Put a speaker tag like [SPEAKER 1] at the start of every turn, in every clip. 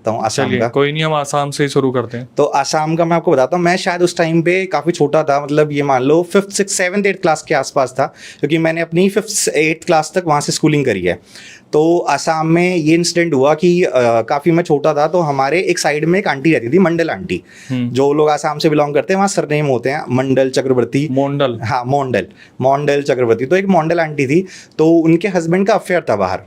[SPEAKER 1] सकता हूँ आसाम का।
[SPEAKER 2] कोई नहीं, हम आसाम से ही शुरू करते हैं।
[SPEAKER 1] तो आसाम का मैं आपको बताता हूँ। मैं शायद उस टाइम पे काफ़ी छोटा था, मतलब ये मान लो 5th 6th 7th 8th class के आसपास था, क्योंकि मैंने अपनी 5th 8th क्लास तक वहाँ से स्कूलिंग करी है। तो आसाम में ये इंसिडेंट हुआ कि काफ़ी मैं छोटा था, तो हमारे एक साइड में एक आंटी रहती थी, मंडल आंटी। जो लोग आसाम से बिलोंग करते हैं वहाँ सरनेम होते हैं मंडल, चक्रवर्ती,
[SPEAKER 2] मोंडल।
[SPEAKER 1] हाँ मोंडल, मोंडल चक्रवर्ती। तो एक मोंडल आंटी थी, तो उनके हस्बैंड का अफेयर था बाहर,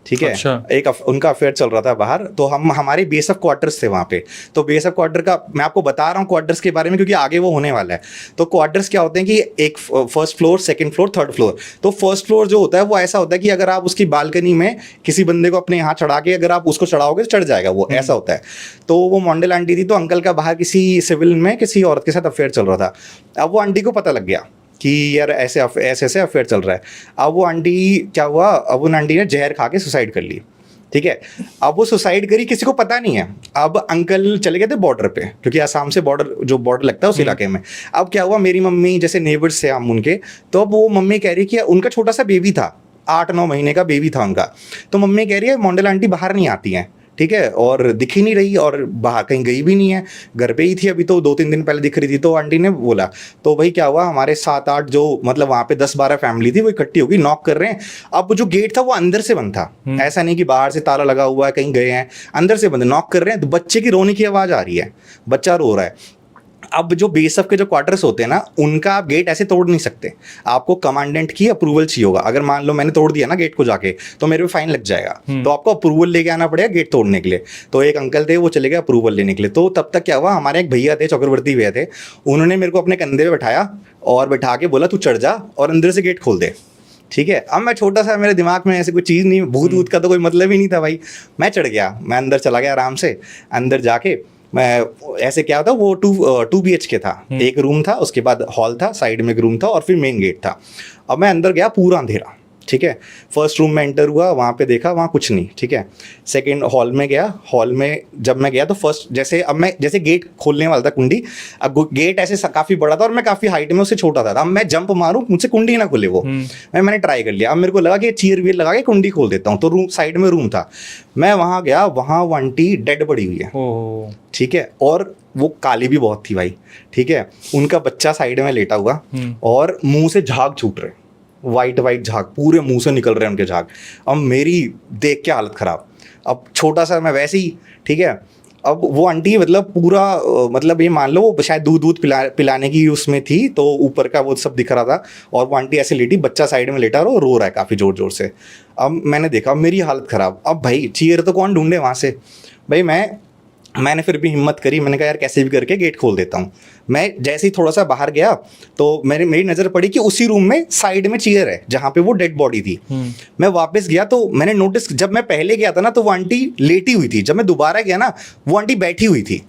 [SPEAKER 1] ठीक है।
[SPEAKER 2] अच्छा।
[SPEAKER 1] उनका अफेयर चल रहा था बाहर। तो हमारे बेस ऑफ क्वार्टर्स थे वहाँ पे। तो बेस ऑफ क्वार्टर का मैं आपको बता रहा हूँ क्वार्टर्स के बारे में, क्योंकि आगे वो होने वाला है। तो क्वार्टर्स क्या होते हैं कि एक first floor, second floor, third floor. तो फर्स्ट फ्लोर जो होता है वो ऐसा होता है कि अगर आप उसकी बालकनी में किसी बंदे को अपने यहाँ चढ़ा के अगर आप उसको चढ़ाओगे तो चढ़ जाएगा वो, ऐसा होता है। तो वो मोंडल आंटी थी, तो अंकल का बाहर किसी सिविल में किसी औरत के साथ अफेयर चल रहा था। अब वो आंटी को पता लग गया कि यार ऐसे ऐसे अफेयर चल रहा है। अब वो आंटी क्या हुआ, अब उन आंटी ने जहर खा के सुसाइड कर ली, ठीक है। अब वो सुसाइड करी, किसी को पता नहीं है। अब अंकल चले गए थे बॉर्डर पे, क्योंकि आसाम से बॉर्डर लगता है उस इलाके में। अब क्या हुआ, मेरी मम्मी, जैसे नेबर्स थे हम उनके, तो अब वो मम्मी कह रही कि उनका छोटा सा बेबी था, 8-9 महीने का बेबी था उनका। तो मम्मी कह रही है मोंडल आंटी बाहर नहीं आती हैं, ठीक है, और दिख ही नहीं रही, और बाहर कहीं गई भी नहीं है, घर पे ही थी अभी, तो 2-3 दिन पहले दिख रही थी। तो आंटी ने बोला, तो भाई क्या हुआ, हमारे 7-8 जो मतलब वहाँ पे 10-12 फैमिली थी वो इकट्ठी होगी, नॉक कर रहे हैं। अब जो गेट था वो अंदर से बंद था, ऐसा नहीं कि बाहर से ताला लगा हुआ है कहीं गए हैं, अंदर से बंद, नॉक कर रहे हैं। तो बच्चे की रोने की आवाज़ आ रही है, बच्चा रो रहा है। अब जो बेस ऑफ के जो क्वार्टर्स होते हैं ना, उनका आप गेट ऐसे तोड़ नहीं सकते, आपको कमांडेंट की अप्रूवल चाहिए होगा। अगर मान लो मैंने तोड़ दिया ना गेट को जाके, तो मेरे पे फाइन लग जाएगा। तो आपको अप्रूवल लेके आना पड़ेगा गेट तोड़ने के लिए। तो एक अंकल थे, वो चले गए अप्रूवल लेने के लिए। तो तब तक क्या हुआ, हमारे एक भैया थे, चक्रवर्ती भैया थे, उन्होंने मेरे को अपने कंधे पे बैठाया और बैठा के बोला तू चढ़ जा और अंदर से गेट खोल दे, ठीक है। अब मैं छोटा सा, मेरे दिमाग में ऐसे कोई चीज़ नहीं, भूत वूत का तो कोई मतलब ही नहीं था भाई। मैं चढ़ गया, मैं अंदर चला गया आराम से। अंदर जाके मैं ऐसे क्या होता, वो 2 BHK था, एक रूम था, उसके बाद हॉल था, साइड में एक रूम था, और फिर मेन गेट था। अब मैं अंदर गया, पूरा अंधेरा, ठीक है। फर्स्ट रूम में एंटर हुआ, वहाँ पे देखा, वहाँ कुछ नहीं, ठीक है। सेकंड हॉल में गया, हॉल में जब मैं गया तो फर्स्ट जैसे गेट खोलने वाला था कुंडी, अब गेट ऐसे काफ़ी बड़ा था और मैं काफ़ी हाइट में उससे छोटा था। अब मैं जंप मारूं, मुझसे कुंडी ना खुले वो, मैंने ट्राई कर लिया। अब मेरे को लगा कि चीयर वीयर लगा के कुंडी खोल देता हूँ, तो रूम साइड में रूम था। मैं वहाँ गया, वहाँ वो आंटी डेड पड़ी हुई है, ठीक है, और वो काली भी बहुत थी भाई, ठीक है। उनका बच्चा साइड में लेटा हुआ और मुंह से झाग छूट रहे, वाइट झाग पूरे मुंह से निकल रहे हैं उनके झाग। अब मेरी देख के हालत खराब, अब छोटा सा मैं वैसे ही, ठीक है। अब वो आंटी मतलब पूरा मतलब ये मान लो वो शायद दूध पिलाने की उसमें थी, तो ऊपर का वो सब दिख रहा था, और वो आंटी ऐसे लेटी, बच्चा साइड में लेटा और रो रहा है काफ़ी ज़ोर से। अब मैंने देखा, मेरी हालत ख़राब। अब भाई चीयर तो कौन ढूंढे वहाँ से, भाई मैंने फिर भी हिम्मत करी, मैंने कहा यार कैसे भी करके गेट खोल देता हूँ। मैं जैसे ही थोड़ा सा बाहर गया तो मेरी नज़र पड़ी कि उसी रूम में साइड में चेयर है जहाँ पे वो डेड बॉडी थी। मैं वापस गया तो मैंने नोटिस, जब मैं पहले गया था ना तो वो आंटी लेटी हुई थी, जब मैं दोबारा गया ना वो आंटी बैठी हुई थी,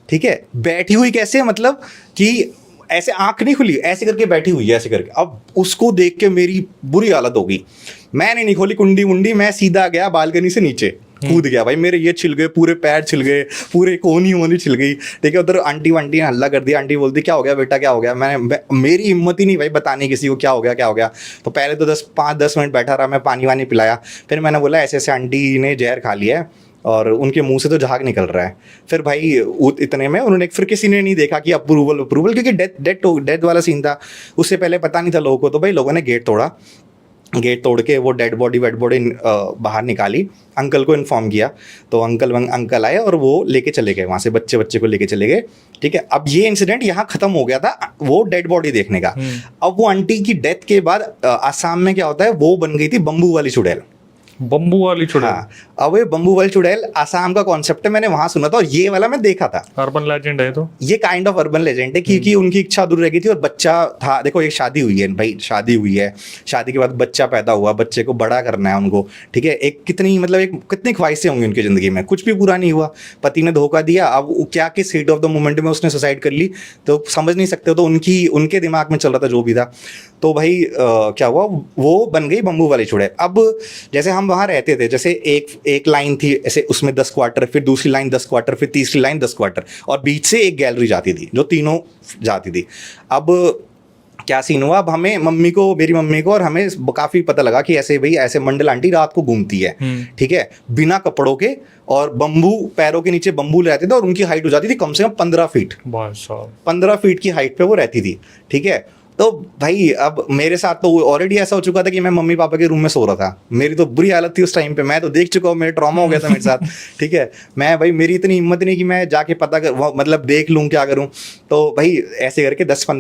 [SPEAKER 1] ठीक है। बैठी हुई कैसे, मतलब कि ऐसे आंख नहीं खुली, ऐसे करके बैठी हुई है, ऐसे करके। अब उसको देख के मेरी बुरी हालत हो गई। मैंने नहीं खोली कुंडी वुंडी, मैं सीधा गया बालकनी से नीचे कूद गया भाई। मेरे ये छिल गए, पूरे पैर छिल गए, पूरे कोनी वोनी छिल गई, ठीक है। उधर आंटी ने हल्ला कर दिया। आंटी बोलती क्या हो गया बेटा, क्या हो गया। मेरी हिम्मत ही नहीं भाई बताने किसी को क्या हो गया। तो पहले तो 5-10 मिनट बैठा रहा, मैं पानी वानी पिलाया। फिर मैंने बोला ऐसे ऐसे आंटी ने जहर खा लिया है और उनके मुंह से तो झाग निकल रहा है। फिर भाई इतने में उन्होंने, फिर किसी ने नहीं देखा कि अप्रूवल, क्योंकि डेथ वाला सीन था, उससे पहले पता नहीं था लोगों को। तो भाई लोगों ने गेट तोड़ा, गेट तोड़ के वो डेड बॉडी बाहर निकाली, अंकल को इन्फॉर्म किया। तो अंकल आए और वो लेके चले गए वहाँ से, बच्चे को लेके चले गए, ठीक है। अब ये इंसिडेंट यहाँ खत्म हो गया था, वो डेड बॉडी देखने का। अब वो आंटी की डेथ के बाद आसाम में क्या होता है, वो बन गई थी बम्बू वाली चुड़ैल।
[SPEAKER 2] बम्बू वाली चुड़ैल,
[SPEAKER 1] हाँ, अब ये बम्बू वाली चुड़ैल आसाम का कॉन्सेप्ट है, मैंने वहां सुना था और ये वाला मैं देखा था।
[SPEAKER 2] अर्बन लेजेंड है, तो
[SPEAKER 1] ये काइंड ऑफ अर्बन लेजेंड है, क्योंकि उनकी इच्छा अधूरी रह गई थी और बच्चा था। देखो एक शादी हुई है भाई, शादी हुई है, शादी के बाद बच्चा पैदा हुआ, बच्चे को बड़ा करना है उनको, ठीक है। एक कितनी ख्वाहिशें होंगी उनकी ज़िंदगी में, कुछ भी पूरा नहीं हुआ, पति ने धोखा दिया। अब क्या किस हीट ऑफ द मोमेंट में उसने सुसाइड कर ली, तो समझ नहीं सकते। तो उनके दिमाग में चल रहा था जो भी था। तो भाई क्या हुआ, वो बन गई बम्बू वाली चुड़ैल। अब जैसे हम वहाँ रहते थे, जैसे एक लाइन थी ऐसे, उसमें 10 क्वार्टर, फिर दूसरी लाइन 10 क्वार्टर, फिर तीसरी लाइन 10 क्वार्टर, और बीच से एक गैलरी जाती थी जो तीनों जाती थी। अब क्या सीन हुआ, अब हमें मेरी मम्मी को और हमें काफी पता लगा कि ऐसे भाई ऐसे मंडल आंटी रात को घूमती है, ठीक है, बिना कपड़ों के, और बम्बू, पैरों के नीचे बम्बू रहते थे, और उनकी हाइट हो जाती थी कम से कम 15 फीट,
[SPEAKER 2] भाई साहब
[SPEAKER 1] 15 फीट की हाइट पे वो रहती थी, ठीक है। तो भाई अब मेरे साथ तो ऑलरेडी ऐसा हो चुका था कि मैं मम्मी पापा के रूम में सो रहा था, मेरी तो बुरी हालत थी उस टाइम पे, मैं तो देख चुका हूँ, मेरे ट्रॉमा हो गया था मेरे साथ, ठीक है। मैं भाई, मेरी इतनी हिम्मत नहीं कि मैं जाके पता कर, मतलब देख लूँ क्या करूँ, तो भाई ऐसे करके 10-15